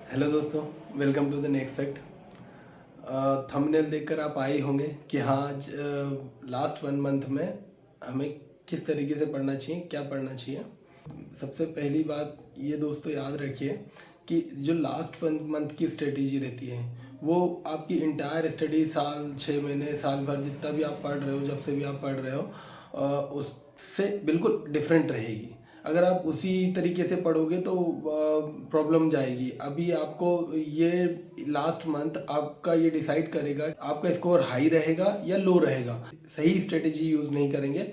Hello दोस्तों, welcome to the next fact. Thumbnail देखकर आप आए होंगे कि हाँ आज लास्ट 1 मंथ में हमें किस तरीके से पढ़ना चाहिए, क्या पढ़ना चाहिए। सबसे पहली बात ये दोस्तों याद रखिए कि जो लास्ट 1 मंथ की स्ट्रेटेजी रहती है वो आपकी इंटायर स्टडी साल 6 महीने साल भर जितना भी आप पढ़ रहे हो, जब से भी आप पढ़ रहे हो उससे बिल्कुल डिफरेंट रहेगी। अगर आप उसी तरीके से पढ़ोगे तो प्रॉब्लम जाएगी। अभी आपको ये लास्ट मंथ आपका ये डिसाइड करेगा आपका स्कोर हाई रहेगा या लो रहेगा। सही स्ट्रेटेजी यूज़ नहीं करेंगे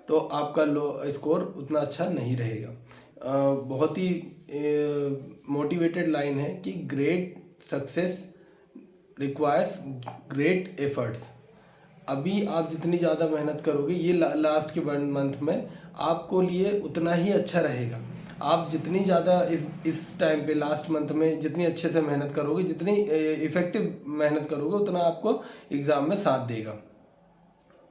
तो आपका लो स्कोर उतना अच्छा नहीं रहेगा। बहुत ही मोटिवेटेड लाइन है कि great success requires great efforts. अभी आप जितनी ज़्यादा मेहनत करोगे ये लास्ट के 1 मंथ में आपको लिए उतना ही अच्छा रहेगा। आप जितनी ज़्यादा इस टाइम पे लास्ट मंथ में जितनी अच्छे से मेहनत करोगे, जितनी इफ़ेक्टिव मेहनत करोगे, उतना आपको एग्ज़ाम में साथ देगा।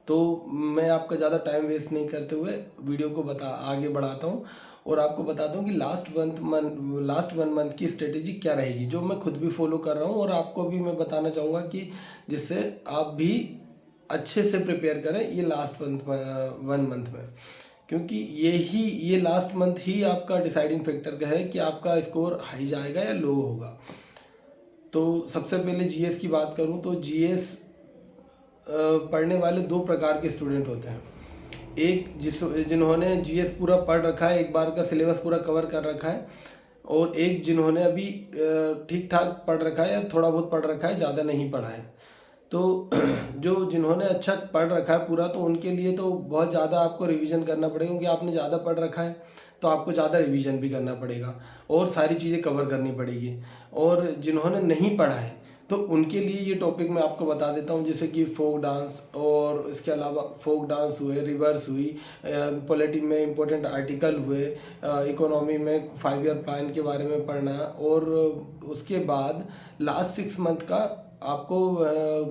तो मैं आपका ज़्यादा टाइम वेस्ट नहीं करते हुए वीडियो को आगे बढ़ाता हूँ और आपको बताता हूँ कि लास्ट 1 मंथ की स्ट्रेटेजी क्या रहेगी, जो मैं खुद भी फॉलो कर रहा हूँ और आपको भी मैं बताना चाहूँगा कि जिससे आप भी अच्छे से प्रिपेयर करें ये लास्ट 1 मंथ में। क्योंकि ये लास्ट मंथ ही आपका डिसाइडिंग फैक्टर का है कि आपका स्कोर हाई जाएगा या लो होगा। तो सबसे पहले जीएस की बात करूँ तो जीएस पढ़ने वाले दो प्रकार के स्टूडेंट होते हैं। एक जिन्होंने जीएस पूरा पढ़ रखा है, एक बार का सिलेबस पूरा कवर कर रखा है, और एक जिन्होंने अभी ठीक ठाक पढ़ रखा है या थोड़ा बहुत पढ़ रखा है, ज़्यादा नहीं पढ़ा है। तो जिन्होंने अच्छा पढ़ रखा है पूरा, तो उनके लिए तो बहुत ज़्यादा आपको रिवीजन करना पड़ेगा, क्योंकि आपने ज़्यादा पढ़ रखा है तो आपको ज़्यादा रिवीजन भी करना पड़ेगा और सारी चीज़ें कवर करनी पड़ेगी। और जिन्होंने नहीं पढ़ा है तो उनके लिए ये टॉपिक मैं आपको बता देता हूँ, जैसे कि फोक डांस, और इसके अलावा फोक डांस हुए, रिवर्स हुई, पॉलिटी में इम्पोर्टेंट आर्टिकल हुए, इकोनॉमी में 5 ईयर प्लान के बारे में पढ़ना, और उसके बाद लास्ट 6 मंथ का आपको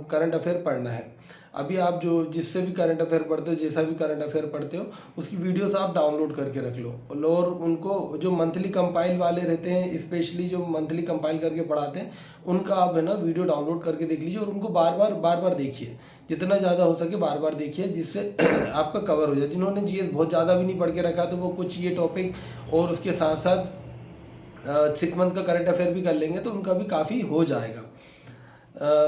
करंट अफेयर पढ़ना है। अभी आप जो जिससे भी करंट अफेयर पढ़ते हो, जैसा भी करंट अफेयर पढ़ते हो, उसकी वीडियोस आप डाउनलोड करके रख लो। और उनको जो मंथली कंपाइल वाले रहते हैं, स्पेशली जो मंथली कंपाइल करके पढ़ाते हैं, उनका आप है ना वीडियो डाउनलोड करके देख लीजिए और उनको बार बार देखिए, जितना ज़्यादा हो सके बार बार देखिए, जिससे आपका कवर हो जाए। जिन्होंने जीएस बहुत ज़्यादा भी नहीं पढ़ के रखा तो वो कुछ ये टॉपिक और उसके साथ साथ 6 मंथ का करंट अफेयर भी कर लेंगे तो उनका भी काफ़ी हो जाएगा।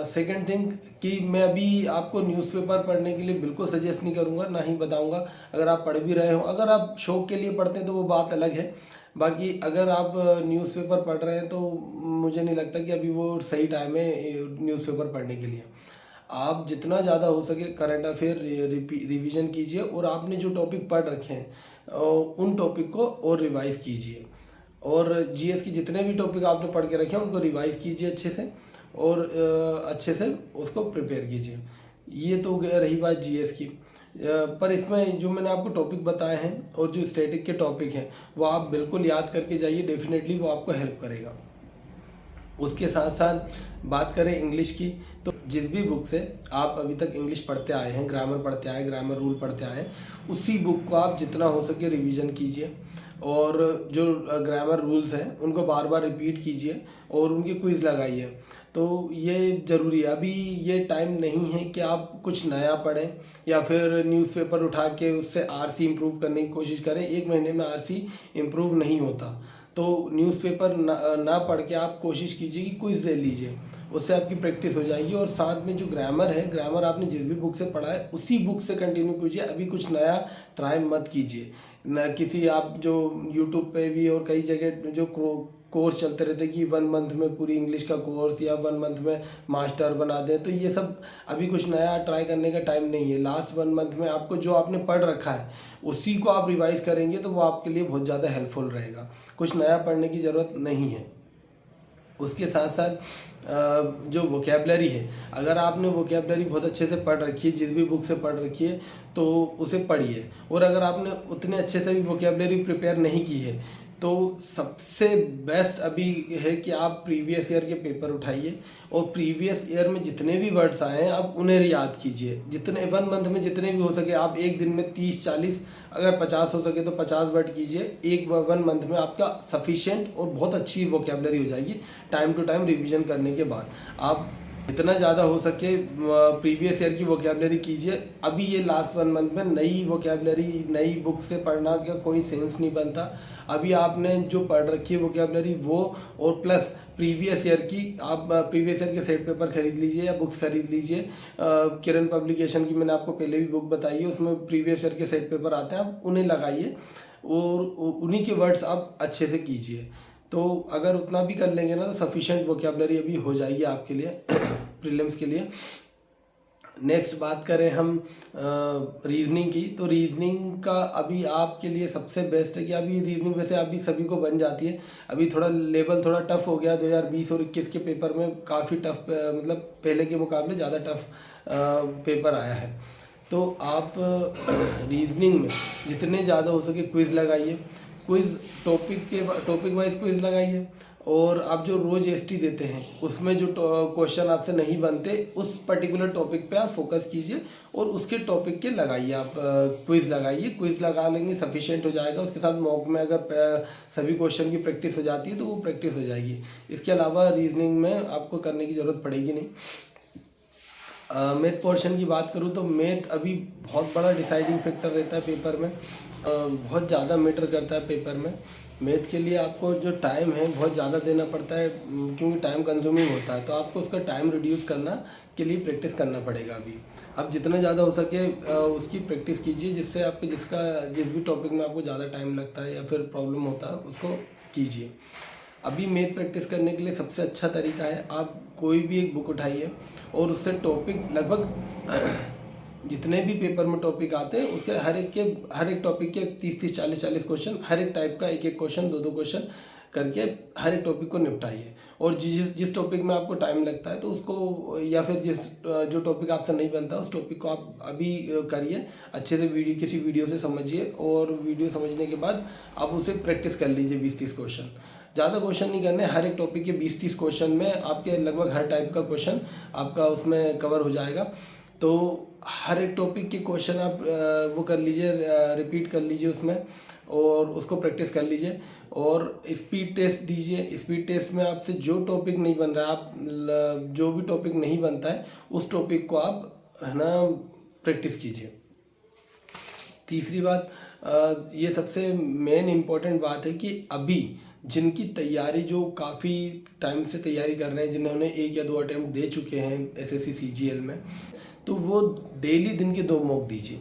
सेकेंड थिंग कि मैं अभी आपको न्यूज़पेपर पढ़ने के लिए बिल्कुल सजेस्ट नहीं करूँगा, ना ही बताऊँगा। अगर आप पढ़ भी रहे हो, अगर आप शौक के लिए पढ़ते हैं तो वो बात अलग है। बाकी अगर आप न्यूज़पेपर पढ़ रहे हैं तो मुझे नहीं लगता कि अभी वो सही टाइम है न्यूज़पेपर पढ़ने के लिए। आप जितना ज़्यादा हो सके करंट अफेयर रिवीजन कीजिए, और आपने जो टॉपिक पढ़ रखे हैं उन टॉपिक को और रिवाइज़ कीजिए। और जीएस की जितने भी टॉपिक आपने पढ़ के रखे हैं उनको रिवाइज़ कीजिए अच्छे से, और अच्छे से उसको प्रिपेयर कीजिए। ये तो रही बात जीएस की। पर इसमें जो मैंने आपको टॉपिक बताए हैं और जो स्टैटिक के टॉपिक हैं वो आप बिल्कुल याद करके जाइए, डेफिनेटली वो आपको हेल्प करेगा। उसके साथ साथ बात करें इंग्लिश की, तो जिस भी बुक से आप अभी तक इंग्लिश पढ़ते आए हैं, ग्रामर पढ़ते आए हैं, ग्रामर रूल पढ़ते आए हैं, उसी बुक को आप जितना हो सके रिवीजन कीजिए, और जो ग्रामर रूल्स हैं उनको बार बार रिपीट कीजिए और उनके क्विज़ लगाइए। तो ये ज़रूरी है। अभी ये टाइम नहीं है कि आप कुछ नया पढ़ें या फिर न्यूज़पेपर उठा के उससे आरसी इम्प्रूव करने की कोशिश करें। 1 महीने में आरसी इम्प्रूव नहीं होता। तो न्यूज़पेपर ना पढ़ के आप कोशिश कीजिए कि क्विज़ ले लीजिए, उससे आपकी प्रैक्टिस हो जाएगी। और साथ में जो ग्रामर है, ग्रामर आपने जिस भी बुक से पढ़ा है उसी बुक से कंटिन्यू कीजिए, अभी कुछ नया ट्राई मत कीजिए। न किसी आप जो यूट्यूब पे भी और कई जगह जो कोर्स चलते रहते कि 1 मंथ में पूरी इंग्लिश का कोर्स या 1 मंथ में मास्टर बना दें, तो ये सब अभी कुछ नया ट्राई करने का टाइम नहीं है। लास्ट 1 मंथ में आपको जो आपने पढ़ रखा है उसी को आप रिवाइज करेंगे तो वो आपके लिए बहुत ज़्यादा हेल्पफुल रहेगा। कुछ नया पढ़ने की ज़रूरत नहीं है। उसके साथ साथ जो वोकेबलरी है, अगर आपने वोकेबलरी बहुत अच्छे से पढ़ रखी है, जिस भी बुक से पढ़ रखी है, तो उसे पढ़िए। और अगर आपने उतने अच्छे से भी वोकेबलरी प्रिपेयर नहीं की है तो सबसे बेस्ट अभी है कि आप प्रीवियस ईयर के पेपर उठाइए और प्रीवियस ईयर में जितने भी वर्ड्स आए हैं आप उन्हें याद कीजिए। जितने 1 मंथ में जितने भी हो सके आप एक दिन में 30-40, अगर 50 हो सके तो 50 वर्ड कीजिए। 1 मंथ में आपका सफिशिएंट और बहुत अच्छी वोकेबलरी हो जाएगी टाइम टू टाइम रिवीजन करने के बाद। आप जितना ज़्यादा हो सके प्रीवियस ईयर की वोकेबलरी कीजिए। अभी ये लास्ट 1 मंथ में नई वोकेबलरी नई बुक से पढ़ना का कोई सेंस नहीं बनता। अभी आपने जो पढ़ रखी है वोकेबलरी वो और प्लस प्रीवियस ईयर की, आप प्रीवियस ईयर के सेट पेपर खरीद लीजिए या बुक्स खरीद लीजिए। किरण पब्लिकेशन की मैंने आपको पहले भी बुक बताई है, उसमें प्रीवियस ईयर के सेट पेपर आते हैं, आप उन्हें लगाइए और उन्हीं के वर्ड्स आप अच्छे से कीजिए। तो अगर उतना भी कर लेंगे ना तो सफिशिएंट वोकेबलरी अभी हो जाएगी आपके लिए प्रीलिम्स के लिए। नेक्स्ट बात करें हम रीजनिंग की, तो रीजनिंग का अभी आपके लिए सबसे बेस्ट है कि अभी रीजनिंग वैसे अभी सभी को बन जाती है। अभी थोड़ा लेवल थोड़ा टफ हो गया 2020 और 21 के पेपर में, काफ़ी टफ, मतलब पहले के मुकाबले ज़्यादा टफ पेपर आया है। तो आप रीजनिंग में जितने ज़्यादा हो सके क्विज़ लगाइए, क्विज़ टॉपिक वाइज क्विज़ लगाइए। और आप जो रोज़ एसटी देते हैं उसमें जो क्वेश्चन आपसे नहीं बनते उस पर्टिकुलर टॉपिक पे आप फोकस कीजिए और उसके टॉपिक के लगाइए, आप क्विज़ लगाइए। क्विज़ लगा लेंगे सफिशिएंट हो जाएगा। उसके साथ मॉक में अगर सभी क्वेश्चन की प्रैक्टिस हो जाती है तो वो प्रैक्टिस हो जाएगी। इसके अलावा रीजनिंग में आपको करने की ज़रूरत पड़ेगी नहीं। मैथ पोर्शन की बात करूँ तो मैथ अभी बहुत बड़ा डिसाइडिंग फैक्टर रहता है पेपर में, बहुत ज़्यादा मैटर करता है पेपर में। मैथ के लिए आपको जो टाइम है बहुत ज़्यादा देना पड़ता है, क्योंकि टाइम कंज्यूमिंग होता है, तो आपको उसका टाइम रिड्यूस करना के लिए प्रैक्टिस करना पड़ेगा। अभी आप जितना ज़्यादा हो सके उसकी प्रैक्टिस कीजिए, जिससे आपके जिस भी टॉपिक में आपको ज़्यादा टाइम लगता है या फिर प्रॉब्लम होता है उसको कीजिए। अभी मैथ प्रैक्टिस करने के लिए सबसे अच्छा तरीका है आप कोई भी एक बुक उठाइए और उससे टॉपिक लगभग जितने भी पेपर में टॉपिक आते हैं उसके हर एक टॉपिक के 30-30, 40-40 क्वेश्चन, हर एक टाइप का एक क्वेश्चन, 2-2 क्वेश्चन करके हर एक टॉपिक को निपटाइए। और जिस टॉपिक में आपको टाइम लगता है तो उसको, या फिर जो टॉपिक आपसे नहीं बनता उस टॉपिक को आप अभी करिए अच्छे से, किसी वीडियो से समझिए और वीडियो समझने के बाद आप उसे प्रैक्टिस कर लीजिए 20-30 क्वेश्चन। ज़्यादा क्वेश्चन नहीं करने, हर एक टॉपिक के 20-30 क्वेश्चन में आपके लगभग हर टाइप का क्वेश्चन आपका उसमें कवर हो जाएगा। तो हर एक टॉपिक के क्वेश्चन आप वो कर लीजिए, रिपीट कर लीजिए उसमें और उसको प्रैक्टिस कर लीजिए। और स्पीड टेस्ट दीजिए। स्पीड टेस्ट में आपसे जो टॉपिक नहीं बन रहा है, आप जो भी टॉपिक नहीं बनता है उस टॉपिक को आप है ना प्रैक्टिस कीजिए। तीसरी बात, ये सबसे मेन इम्पॉर्टेंट बात है कि अभी जिनकी तैयारी, जो काफ़ी टाइम से तैयारी कर रहे हैं, जिन्होंने 1 या 2 अटैम्प्ट दे चुके हैं एसएससी सीजीएल में, तो वो डेली दिन के 2 मॉक दीजिए।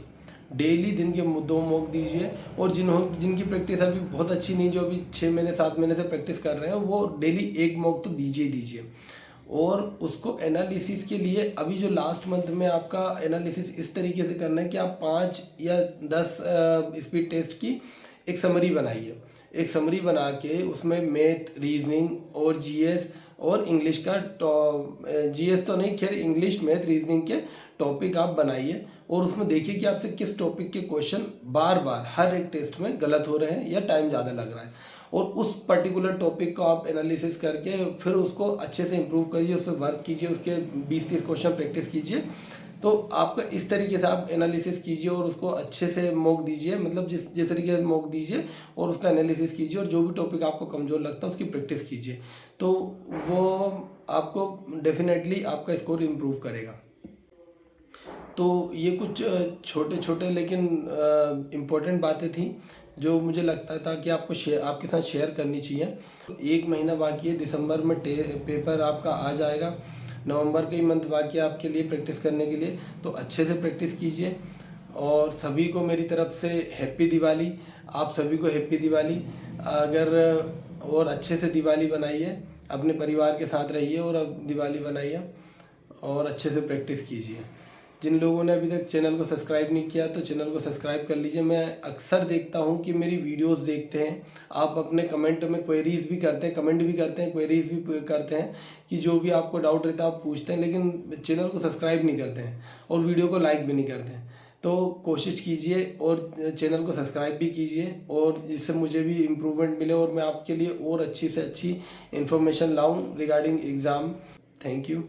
डेली दिन के 2 मॉक दीजिए। और जिनकी प्रैक्टिस अभी बहुत अच्छी नहीं, जो अभी 6 महीने 7 महीने से प्रैक्टिस कर रहे हैं, वो डेली 1 मॉक तो दीजिए ही दीजिए। और उसको एनालिसिस के लिए अभी जो लास्ट मंथ में आपका एनालिसिस इस तरीके से करना है कि आप 5 या 10 स्पीड टेस्ट की एक समरी बनाइए। एक समरी बना के उसमें मैथ, रीजनिंग और जीएस और इंग्लिश का जीएस तो नहीं, खैर इंग्लिश, मैथ, रीजनिंग के टॉपिक आप बनाइए और उसमें देखिए कि आपसे किस टॉपिक के क्वेश्चन बार बार हर एक टेस्ट में गलत हो रहे हैं या टाइम ज़्यादा लग रहा है, और उस पर्टिकुलर टॉपिक को आप एनालिसिस करके फिर उसको अच्छे से इम्प्रूव करिए, उस पर वर्क कीजिए, उसके 20-30 क्वेश्चन प्रैक्टिस कीजिए। तो आपका इस तरीके से आप एनालिसिस कीजिए और उसको अच्छे से मॉक दीजिए, मतलब जिस तरीके से मॉक दीजिए और उसका एनालिसिस कीजिए, और जो भी टॉपिक आपको कमज़ोर लगता है उसकी प्रैक्टिस कीजिए, तो वो आपको डेफिनेटली आपका स्कोर इम्प्रूव करेगा। तो ये कुछ छोटे छोटे लेकिन इम्पोर्टेंट बातें थी जो मुझे लगता था कि आपके साथ शेयर करनी चाहिए। 1 महीना बाकी है, दिसंबर में पेपर आपका आ जाएगा, नवंबर का ही मंथ बाकी है आपके लिए प्रैक्टिस करने के लिए, तो अच्छे से प्रैक्टिस कीजिए। और सभी को मेरी तरफ से हैप्पी दिवाली। आप सभी को हैप्पी दिवाली। अगर और अच्छे से दिवाली बनाइए, अपने परिवार के साथ रहिए और अब दिवाली बनाइए और अच्छे से प्रैक्टिस कीजिए। जिन लोगों ने अभी तक चैनल को सब्सक्राइब नहीं किया तो चैनल को सब्सक्राइब कर लीजिए। मैं अक्सर देखता हूं कि मेरी वीडियोस देखते हैं, आप अपने कमेंट में क्वेरीज भी करते हैं, कमेंट भी करते हैं, क्वेरीज भी करते हैं कि जो भी आपको डाउट रहता है आप पूछते हैं, लेकिन चैनल को सब्सक्राइब नहीं करते हैं और वीडियो को लाइक भी नहीं करते हैं। तो कोशिश कीजिए और चैनल को सब्सक्राइब भी कीजिए, और इससे मुझे भी इम्प्रूवमेंट मिले और मैं आपके लिए और अच्छी से अच्छी इन्फॉर्मेशन लाऊं रिगार्डिंग एग्ज़ाम। Thank you.